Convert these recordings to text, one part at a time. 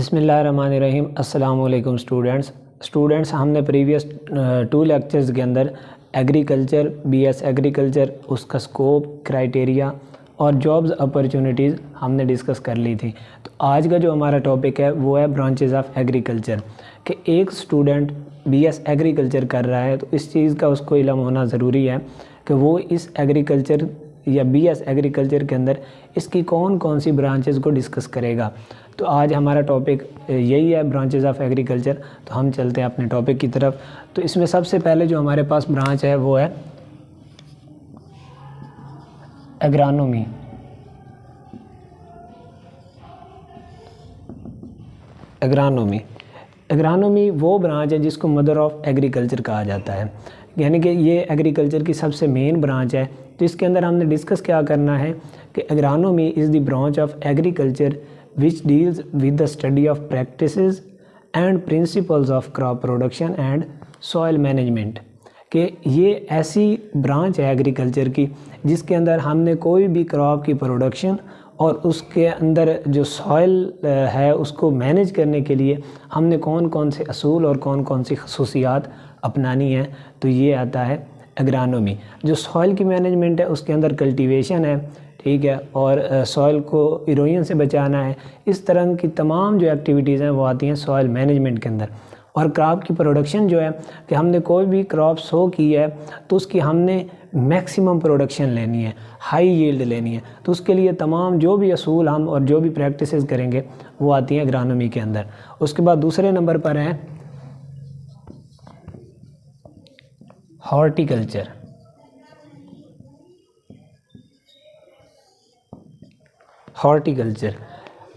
बिस्मिल्लाहिर्रहमानिर्रहीम। अस्सलाम वालेकुम स्टूडेंट्स हमने प्रीवियस 2 लेक्चर्स के अंदर एग्रीकल्चर, बीएस एग्रीकल्चर, उसका स्कोप, क्राइटेरिया और जॉब्स अपॉर्चुनिटीज़ हमने डिस्कस कर ली थी। तो आज का जो हमारा टॉपिक है वो है ब्रांचेस ऑफ एग्रीकल्चर, कि एक स्टूडेंट बीएस एग्रीकल्चर कर रहा है तो इस चीज़ का उसको इल्म होना ज़रूरी है कि वो इस एग्रीकल्चर या बीएस एग्रीकल्चर के अंदर इसकी कौन कौन सी ब्रांचेस को डिस्कस करेगा। तो आज हमारा टॉपिक यही है, ब्रांचेस ऑफ एग्रीकल्चर। तो हम चलते हैं अपने टॉपिक की तरफ। तो इसमें सबसे पहले जो हमारे पास ब्रांच है वो है एग्रानोमी। एग्रानोमी वो ब्रांच है जिसको मदर ऑफ एग्रीकल्चर कहा जाता है, यानी कि ये एग्रीकल्चर की सबसे मेन ब्रांच है। तो इसके अंदर हमने डिस्कस क्या करना है कि agronomy is the branch of agriculture which deals with the study of practices and principles of crop production and soil management। कि ये ऐसी ब्रांच है एग्रीकल्चर की जिसके अंदर हमने कोई भी क्रॉप की प्रोडक्शन और उसके अंदर जो सॉइल है उसको मैनेज करने के लिए हमने कौन कौन से असूल और कौन कौन सी खसूसियात अपनानी है। तो ये आता है एग्रानोमी। जो सॉइल की मैनेजमेंट है उसके अंदर कल्टीवेशन है, ठीक है, और सॉइल को इरोजन से बचाना है। इस तरह की तमाम जो एक्टिविटीज़ हैं वो आती हैं सॉइल मैनेजमेंट के अंदर। और क्रॉप की प्रोडक्शन जो है कि हमने कोई भी क्रॉप सो की है तो उसकी हमने मैक्सिमम प्रोडक्शन लेनी है, हाई यील्ड लेनी है। तो उसके लिए तमाम जो भी असूल हम और जो भी प्रैक्टिसेस करेंगे वो आती हैं एग्रानोमी के अंदर। उसके बाद दूसरे नंबर पर है हॉर्टिकल्चर।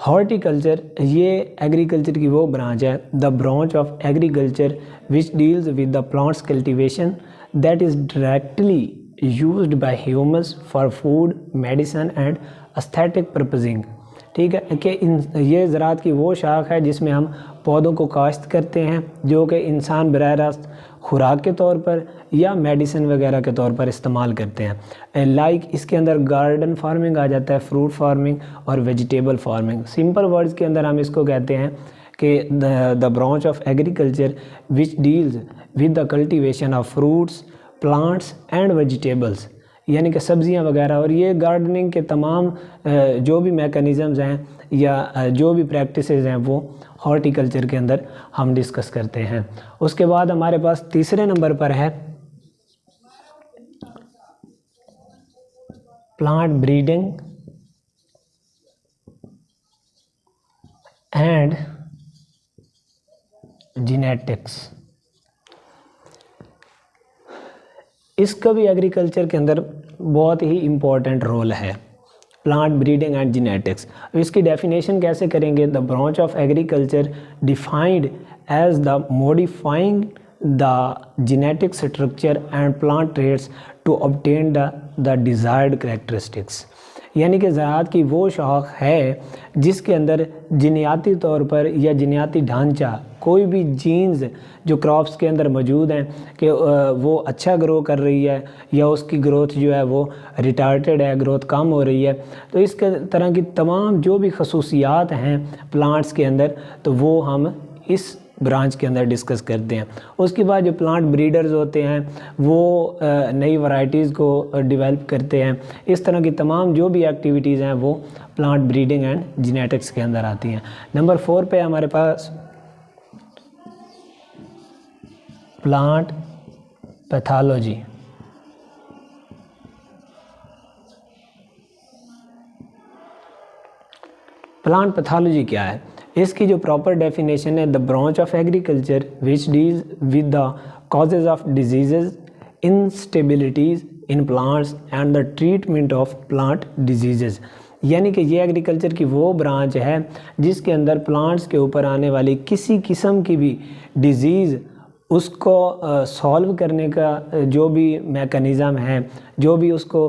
हॉर्टिकल्चर ये एग्रीकल्चर की वो ब्रांच है, the branch of agriculture which deals with the plants cultivation that is directly used by humans for food, medicine and aesthetic purposing. ठीक है कि ये ज़राअत की वो शाख है जिसमें हम पौधों को काश्त करते हैं जो कि इंसान बराह रास्त खुराक के तौर पर या मेडिसिन वगैरह के तौर पर इस्तेमाल करते हैं। लाइक इसके अंदर गार्डन फार्मिंग आ जाता है, फ्रूट फार्मिंग और वेजिटेबल फार्मिंग। सिंपल वर्ड्स के अंदर हम इसको कहते हैं कि the branch of agriculture which deals with the cultivation of fruits, plants and vegetables, यानी कि सब्ज़ियाँ वगैरह। और ये गार्डनिंग के तमाम जो भी मैकेनिज़म्स हैं या जो भी प्रैक्टिसेस हैं वो हॉर्टिकल्चर के अंदर हम डिस्कस करते हैं। उसके बाद हमारे पास तीसरे नंबर पर है प्लांट ब्रीडिंग एंड जेनेटिक्स। इसका भी एग्रीकल्चर के अंदर बहुत ही इम्पोर्टेंट रोल है, प्लांट ब्रीडिंग एंड जेनेटिक्स। इसकी डेफिनेशन कैसे करेंगे? The branch of agriculture defined as the modifying the genetic structure and plant traits to obtain the desired characteristics. यानी कि ज़राअत की वो शाख है जिसके अंदर जीनियाती तौर पर या जीनियाती ढांचा, कोई भी जीन्स जो क्रॉप्स के अंदर मौजूद हैं कि वो अच्छा ग्रो कर रही है या उसकी ग्रोथ जो है वो रिटार्टेड है, ग्रोथ कम हो रही है। तो इस तरह की तमाम जो भी खसूसियात हैं प्लांट्स के अंदर तो वो हम इस ब्रांच के अंदर डिस्कस करते हैं। उसके बाद जो प्लांट ब्रीडर्स होते हैं वो नई वैरायटीज़ को डेवलप करते हैं। इस तरह की तमाम जो भी एक्टिविटीज़ हैं वो प्लांट ब्रीडिंग एंड जेनेटिक्स के अंदर आती हैं। नंबर 4 पे हमारे पास प्लांट पैथोलॉजी। प्लांट पैथोलॉजी क्या है? इसकी जो प्रॉपर डेफिनेशन है, the branch of agriculture which deals with the causes of diseases, इंस्टेबिलिटीज़ in plants and the treatment of plant diseases. यानी कि ये एग्रीकल्चर की वो ब्रांच है जिसके अंदर प्लांट्स के ऊपर आने वाली किसी किस्म की भी डिज़ीज़ उसको सॉल्व करने का जो भी मैकेनिज़्म है, जो भी उसको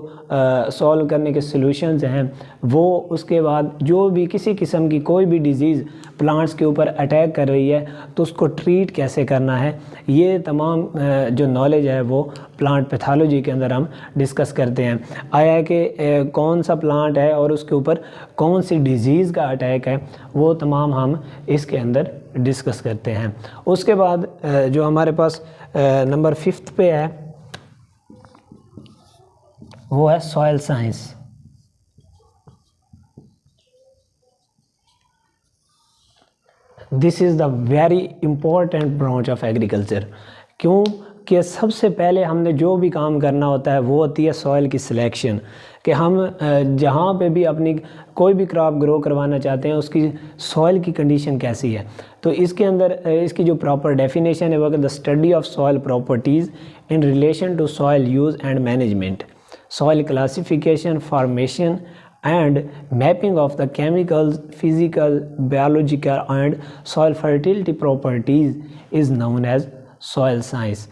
सॉल्व करने के सॉल्यूशंस हैं, वो उसके बाद जो भी किसी किस्म की कोई भी डिज़ीज़ प्लांट्स के ऊपर अटैक कर रही है तो उसको ट्रीट कैसे करना है, ये तमाम जो नॉलेज है वो प्लांट पैथोलॉजी के अंदर हम डिस्कस करते हैं। आया है कि कौन सा प्लांट है और उसके ऊपर कौन सी डिज़ीज़ का अटैक है, वो तमाम हम इसके अंदर डिस्कस करते हैं। उसके बाद जो हमारे पास नंबर 5 पे है वो है soil science. This is the very important branch of agriculture. क्यों कि सबसे पहले हमने जो भी काम करना होता है वो होती है सॉइल की सिलेक्शन, कि हम जहाँ पे भी अपनी कोई भी क्रॉप ग्रो करवाना चाहते हैं उसकी सॉइल की कंडीशन कैसी है। तो इसके अंदर इसकी जो प्रॉपर डेफिनेशन है वो the study of soil properties in relation to soil use and management, soil classification, formation and mapping of the chemicals, physical, biological and soil fertility properties is known as soil science।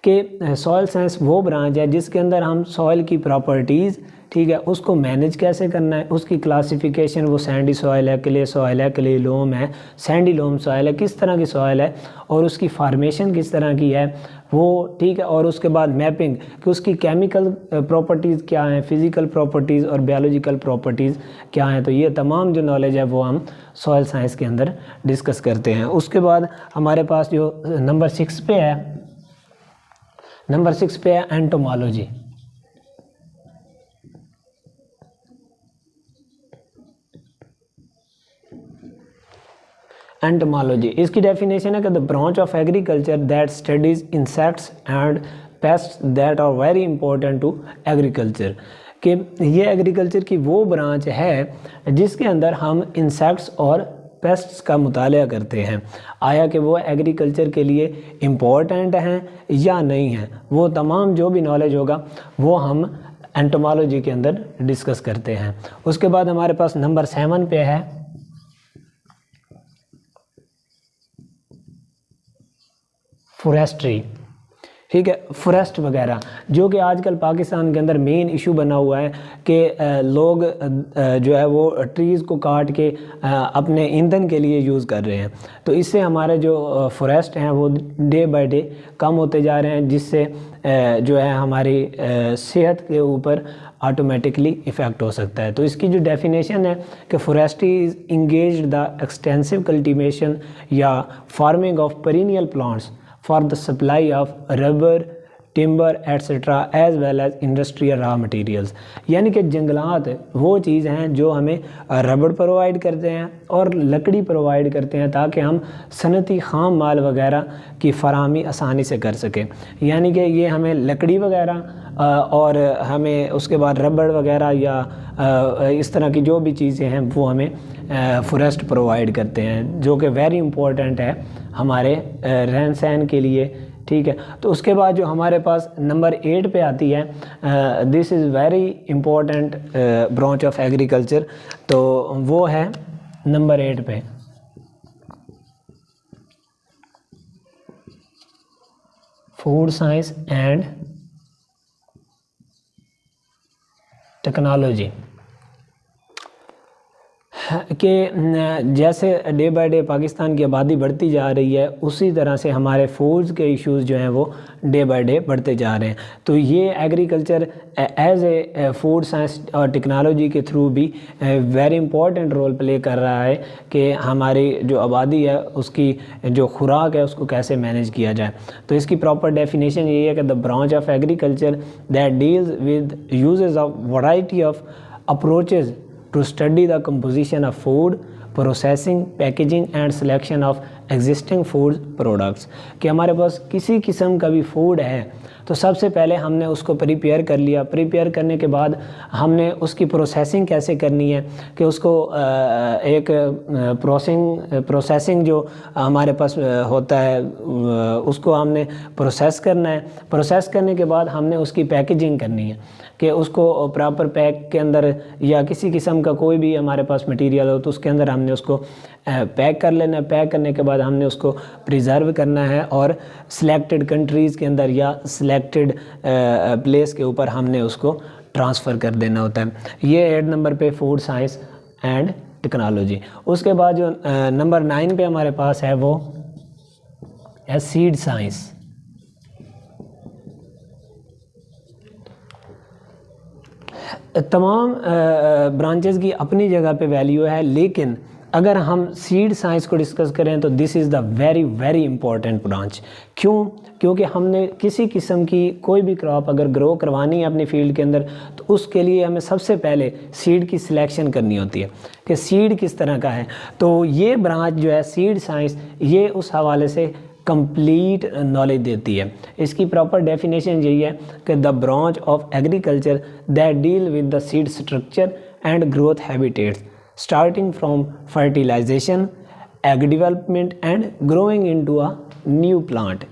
कि soil science वो branch है जिसके अंदर हम soil की properties, ठीक है, उसको मैनेज कैसे करना है, उसकी क्लासिफिकेशन, वो सैंडी सॉइल है, क्ले सॉइल है, क्ले लोम है, सैंडी लोम सॉइल है, किस तरह की सॉइल है और उसकी फार्मेशन किस तरह की है वो, ठीक है। और उसके बाद मैपिंग कि उसकी केमिकल प्रॉपर्टीज़ क्या हैं, फिज़िकल प्रॉपर्टीज़ और बायोलॉजिकल प्रॉपर्टीज़ क्या हैं। तो ये तमाम जो नॉलेज है वो हम सॉइल साइंस के अंदर डिस्कस करते हैं। उसके बाद हमारे पास जो नंबर 6 पे है, नंबर 6 पे है एंटोमोलॉजी। एंटोमोलॉजी इसकी डेफिनेशन है कि the branch of agriculture that studies insects and pests that are very important to agriculture. कि ये एग्रीकल्चर की वो ब्रांच है जिसके अंदर हम इंसेक्ट्स और पेस्ट्स का मुताला करते हैं। आया कि वो एग्रीकल्चर के लिए इम्पॉर्टेंट हैं या नहीं हैं, वो तमाम जो भी नॉलेज होगा वो हम एंटोमोलॉजी के अंदर डिस्कस करते हैं। उसके बाद हमारे पास नंबर 7 पे है फॉरेस्ट्री। ठीक है, फॉरेस्ट वगैरह जो कि आजकल पाकिस्तान के अंदर मेन इशू बना हुआ है कि लोग जो है वो ट्रीज़ को काट के अपने ईंधन के लिए यूज़ कर रहे हैं। तो इससे हमारे जो फॉरेस्ट हैं वो डे बाय डे कम होते जा रहे हैं, जिससे जो है हमारी सेहत के ऊपर ऑटोमेटिकली इफ़ेक्ट हो सकता है। तो इसकी जो डेफिनेशन है कि forestry is engaged the extensive cultivation या farming of perennial plants for the supply of rubber, timber etc. as well as industrial raw materials। यानी कि जंगलात वो चीज़ हैं जो हमें रबड़ प्रोवाइड करते हैं और लकड़ी प्रोवाइड करते हैं ताकि हम सनती ख़ाम माल वगैरह की फराहमी आसानी से कर सकें। यानी कि ये हमें लकड़ी वगैरह और हमें उसके बाद रबड़ वगैरह या इस तरह की जो भी चीज़ें हैं वो हमें फॉरेस्ट प्रोवाइड करते हैं, जो कि वेरी इंपॉर्टेंट है हमारे रहन सहन के लिए। ठीक है, तो उसके बाद जो हमारे पास नंबर 8 पे आती है, this is very important branch of agriculture, तो वो है नंबर 8 पे फूड साइंस एंड टेक्नोलॉजी। कि जैसे डे बाय डे पाकिस्तान की आबादी बढ़ती जा रही है उसी तरह से हमारे फूड्स के इश्यूज़ जो हैं वो डे बाय डे बढ़ते जा रहे हैं। तो ये agriculture as a food science और टेक्नोलॉजी के थ्रू भी वेरी इंपॉर्टेंट रोल प्ले कर रहा है कि हमारी जो आबादी है उसकी जो खुराक है उसको कैसे मैनेज किया जाए। तो इसकी प्रॉपर डेफिनेशन यही है कि the branch of agriculture that deals with uses of variety of approaches to study the composition of food, processing, packaging and selection of existing food products। कि हमारे पास किसी किस्म का भी फूड है तो सबसे पहले हमने उसको प्रिपेयर कर लिया, प्रिपेयर करने के बाद हमने उसकी प्रोसेसिंग कैसे करनी है कि उसको एक प्रोसेसिंग जो हमारे पास होता है उसको हमने प्रोसेस करना है। प्रोसेस करने के बाद हमने उसकी पैकेजिंग करनी है कि उसको प्रॉपर पैक के अंदर या किसी किस्म का कोई भी हमारे पास मटेरियल हो तो उसके अंदर हमने उसको पैक कर लेना है। पैक करने के बाद बाद हमने उसको प्रिजर्व करना है और सिलेक्टेड कंट्रीज़ के अंदर या सिलेक्टेड प्लेस के ऊपर हमने उसको ट्रांसफ़र कर देना होता है। ये 8 नंबर पे फूड साइंस एंड टेक्नोलॉजी। उसके बाद जो नंबर 9 पे हमारे पास है वो है सीड साइंस। तमाम ब्रांचेस की अपनी जगह पे वैल्यू है, लेकिन अगर हम सीड साइंस को डिस्कस करें तो this is the very very important branch. क्यों? क्योंकि हमने किसी किस्म की कोई भी क्रॉप अगर ग्रो करवानी है अपनी फील्ड के अंदर तो उसके लिए हमें सबसे पहले सीड की सिलेक्शन करनी होती है कि सीड किस तरह का है। तो ये ब्रांच जो है सीड साइंस, ये उस हवाले से कंप्लीट नॉलेज देती है। इसकी प्रॉपर डेफिनेशन यही है कि the branch of agriculture that deal with the seed structure and growth habitats starting from fertilization, egg development and growing into a new plant.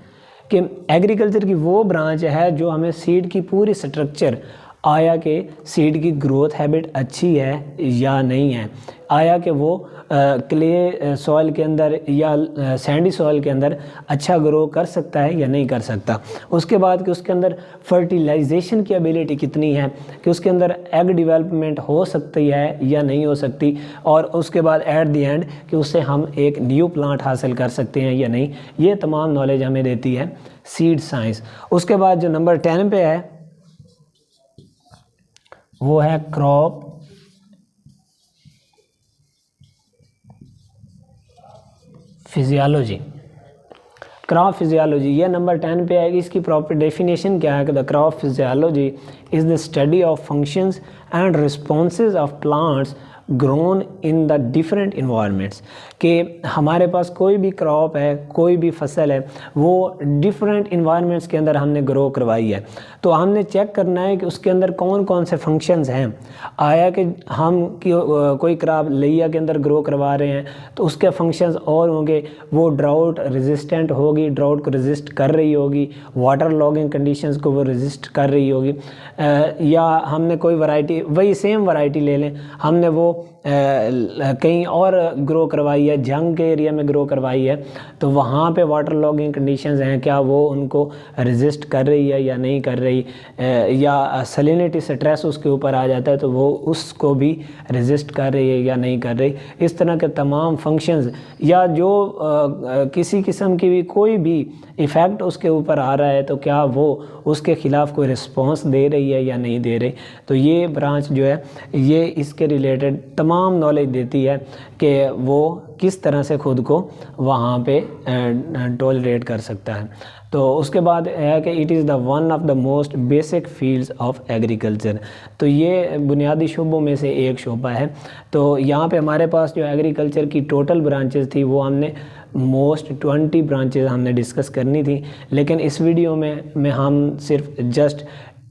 कि एग्रीकल्चर की वो ब्रांच है जो हमें सीड की पूरी स्ट्रक्चर, आया कि सीड की ग्रोथ हैबिट अच्छी है या नहीं है, आया कि वो क्ले सॉइल के अंदर या सैंडी सॉइल के अंदर अच्छा ग्रो कर सकता है या नहीं कर सकता। उसके बाद कि उसके अंदर फर्टिलाइजेशन की एबिलिटी कितनी है, कि उसके अंदर एग डेवलपमेंट हो सकती है या नहीं हो सकती, और उसके बाद एट द एंड कि उससे हम एक न्यू प्लांट हासिल कर सकते हैं या नहीं। ये तमाम नॉलेज हमें देती है सीड साइंस। उसके बाद जो नंबर 10 पे है वो है क्रॉप फिजियोलॉजी। क्रॉप फिजियोलॉजी ये नंबर 10 पे आएगी। इसकी प्रॉपर डेफिनेशन क्या है कि the crop physiology is the study of functions and responses of plants grown in the different environments. कि हमारे पास कोई भी क्रॉप है, कोई भी फसल है, वो डिफरेंट इन्वायरमेंट्स के अंदर हमने ग्रो करवाई है, तो हमने चेक करना है कि उसके अंदर कौन कौन से फंक्शंस हैं। आया कि हम कोई क्रॉप लिया के अंदर ग्रो करवा रहे हैं तो उसके फंक्शंस और होंगे, वो ड्राउट रेजिस्टेंट होगी, ड्राउट को रेजिस्ट कर रही होगी, वाटर लॉगिंग कंडीशंस को वो रेजिस्ट कर रही होगी, या हमने कोई वैरायटी, वही सेम वैरायटी ले लें, हमने वो कहीं और ग्रो करवाई है, जंग के एरिया में ग्रो करवाई है, तो वहाँ पे वाटर लॉगिंग कंडीशंस हैं, क्या वो उनको रेजिस्ट कर रही है या नहीं कर रही, या सैलिनिटी स्ट्रेस उसके ऊपर आ जाता है तो वो उसको भी रेजिस्ट कर रही है या नहीं कर रही। इस तरह के तमाम फंक्शंस, या जो किसी किस्म की भी कोई भी इफ़ेक्ट उसके ऊपर आ रहा है तो क्या वो उसके ख़िलाफ़ कोई रिस्पॉन्स दे रही है या नहीं दे रही। तो ये ब्रांच जो है ये इसके रिलेटेड तमाम नॉलेज देती है कि वो किस तरह से ख़ुद को वहाँ पे टॉलरेट कर सकता है। तो उसके बाद है कि it is the one of the most basic fields of agriculture. तो ये बुनियादी शोबों में से एक शोबा है। तो यहाँ पे हमारे पास जो एग्रीकल्चर की टोटल ब्रांचेस थी वो हमने मोस्ट 20 ब्रांचेस हमने डिस्कस करनी थी, लेकिन इस वीडियो में हम सिर्फ जस्ट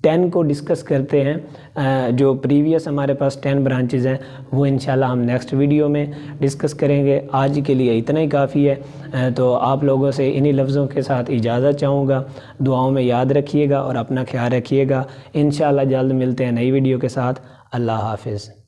10 को डिस्कस करते हैं। जो प्रीवियस हमारे पास 10 ब्रांचेस हैं वो इंशाल्लाह हम नेक्स्ट वीडियो में डिस्कस करेंगे। आज के लिए इतना ही काफ़ी है। तो आप लोगों से इन्हीं लफ्ज़ों के साथ इजाज़त चाहूँगा। दुआओं में याद रखिएगा और अपना ख्याल रखिएगा। इंशाल्लाह जल्द मिलते हैं नई वीडियो के साथ। अल्लाह हाफ़िज़।